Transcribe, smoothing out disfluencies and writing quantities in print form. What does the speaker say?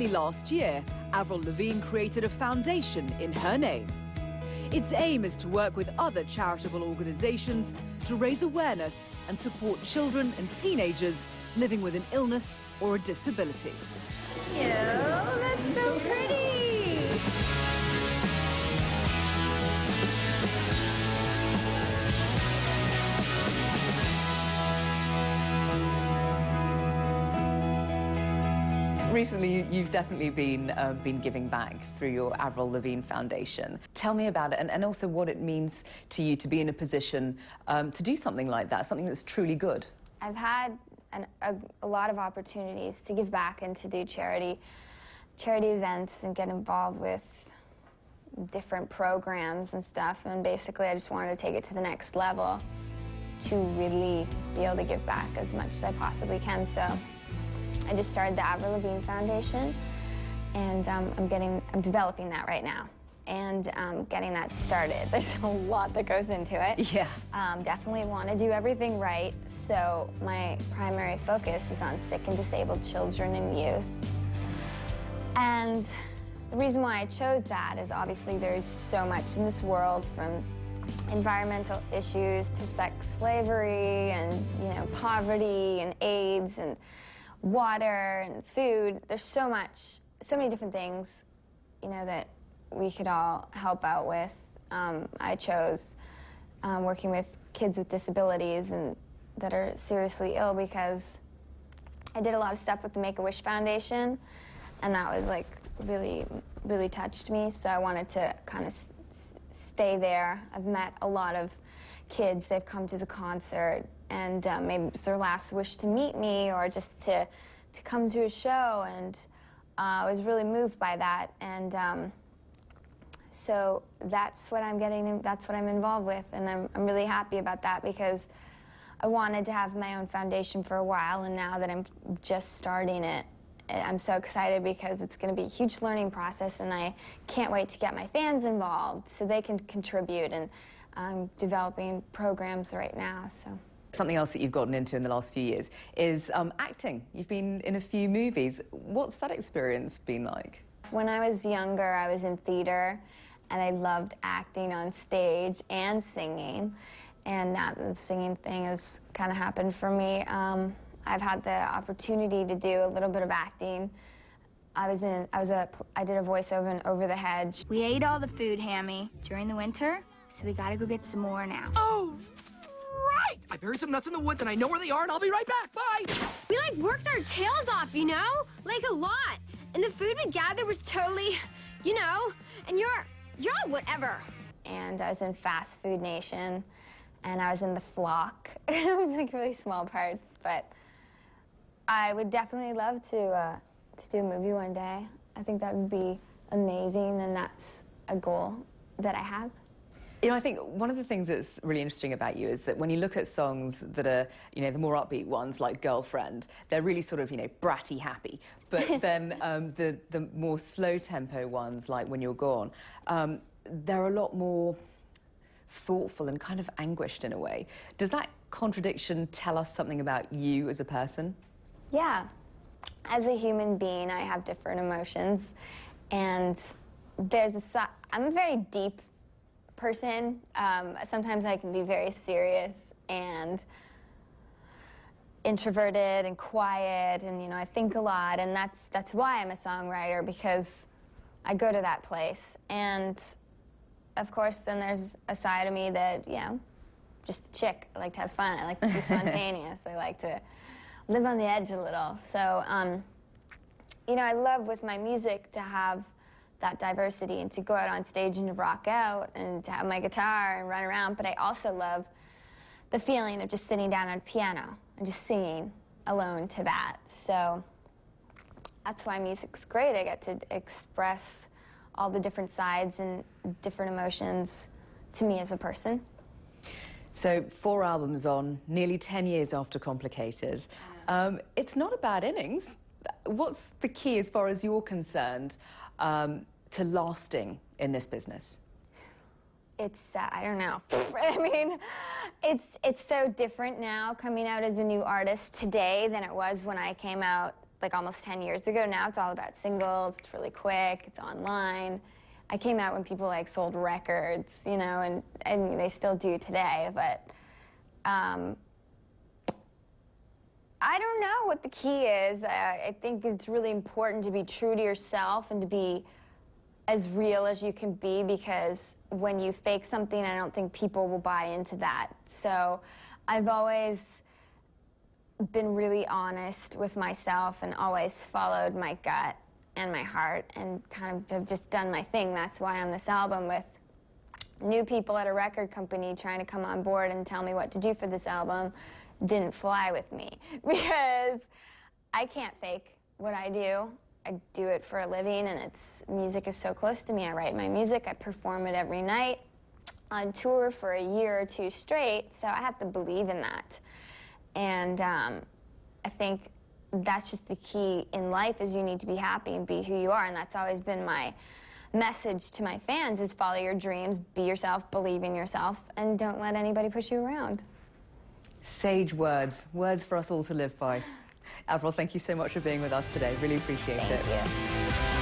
Only last year, Avril Lavigne created a foundation in her name. Its aim is to work with other charitable organizations to raise awareness and support children and teenagers living with an illness or a disability. Yeah, that's so pretty! Recently, you've definitely been giving back through your Avril Lavigne Foundation. Tell me about it, and also what it means to you to be in a position to do something like that, something that's truly good. I've had a lot of opportunities to give back and to do charity events and get involved with different programs and stuff, and basically I just wanted to take it to the next level to really be able to give back as much as I possibly can. So I just started the Avril Lavigne Foundation, and I'm developing that right now, and getting that started. There's a lot that goes into it. Yeah. Definitely want to do everything right, so my primary focus is on sick and disabled children and youth. And the reason why I chose that is obviously there's so much in this world, from environmental issues to sex slavery and, you know, poverty and AIDS and water and food. There's so many different things, you know, that we could all help out with. I chose working with kids with disabilities and that are seriously ill because I did a lot of stuff with the Make-A-Wish Foundation, and that was like really touched me. So I wanted to kind of stay there. I've met a lot of kids. They've come to the concert, and maybe it's their last wish to meet me or just to come to a show, and I was really moved by that. And so that's what I'm that's what I'm involved with, and I'm really happy about that because I wanted to have my own foundation for a while, and now that I'm just starting it, I'm so excited because it's going to be a huge learning process, and I can't wait to get my fans involved so they can contribute, and I'm developing programs right now. So. Something else that you've gotten into in the last few years is acting. You've been in a few movies. What's that experience been like? When I was younger, I was in theater, and I loved acting on stage and singing. And now the singing thing has kind of happened for me. I've had the opportunity to do a little bit of acting. I did a voiceover in Over the Hedge. We ate all the food, Hammy, during the winter, so we gotta go get some more now. Oh, right! I buried some nuts in the woods, and I know where they are, and I'll be right back. Bye! We, like, worked our tails off, you know? Like, a lot. And the food we gathered was totally, you know, and you're whatever. And I was in Fast Food Nation, and I was in The Flock. Like, really small parts, but I would definitely love to do a movie one day. I think that would be amazing, and that's a goal that I have. You know, I think one of the things that's really interesting about you is that when you look at songs that are, you know, the more upbeat ones like Girlfriend, they're really sort of, you know, bratty happy. But then the more slow tempo ones like When You're Gone, they're a lot more thoughtful and kind of anguished in a way. Does that contradiction tell us something about you as a person? Yeah. As a human being, I have different emotions, and I'm a very deep person. Sometimes I can be very serious and introverted and quiet, and, you know, I think a lot, and that's why I'm a songwriter, because I go to that place. And of course, then there's a side of me that, you know, just a chick. I like to have fun. I like to be spontaneous. I like to live on the edge a little. So, you know, I love with my music to have that diversity and to go out on stage and to rock out and to have my guitar and run around, but I also love the feeling of just sitting down on a piano and just singing alone to that. So that's why music's great. I get to express all the different sides and different emotions to me as a person. So 4 albums on, nearly 10 years after Complicated. It's not a bad innings. What's the key, as far as you're concerned, to lasting in this business? It's, I don't know. I mean, it's so different now coming out as a new artist today than it was when I came out like almost 10 years ago. Now it's all about singles. It's really quick. It's online. I came out when people like sold records, you know, and they still do today. But I don't know what the key is. I think it's really important to be true to yourself and to be as real as you can be, because when you fake something, I don't think people will buy into that. So I've always been really honest with myself and always followed my gut and my heart and kind of have just done my thing. That's why on this album, with new people at a record company trying to come on board and tell me what to do for this album, didn't fly with me, because I can't fake what I do. I do it for a living, and music is so close to me. I write my music, I perform it every night on tour for a year or two straight, so I have to believe in that. And I think that's just the key in life, is you need to be happy and be who you are, and that's always been my message to my fans, is follow your dreams, be yourself, believe in yourself, and don't let anybody push you around. Sage words, words for us all to live by. Avril, thank you so much for being with us today. Really appreciate it. Thank you.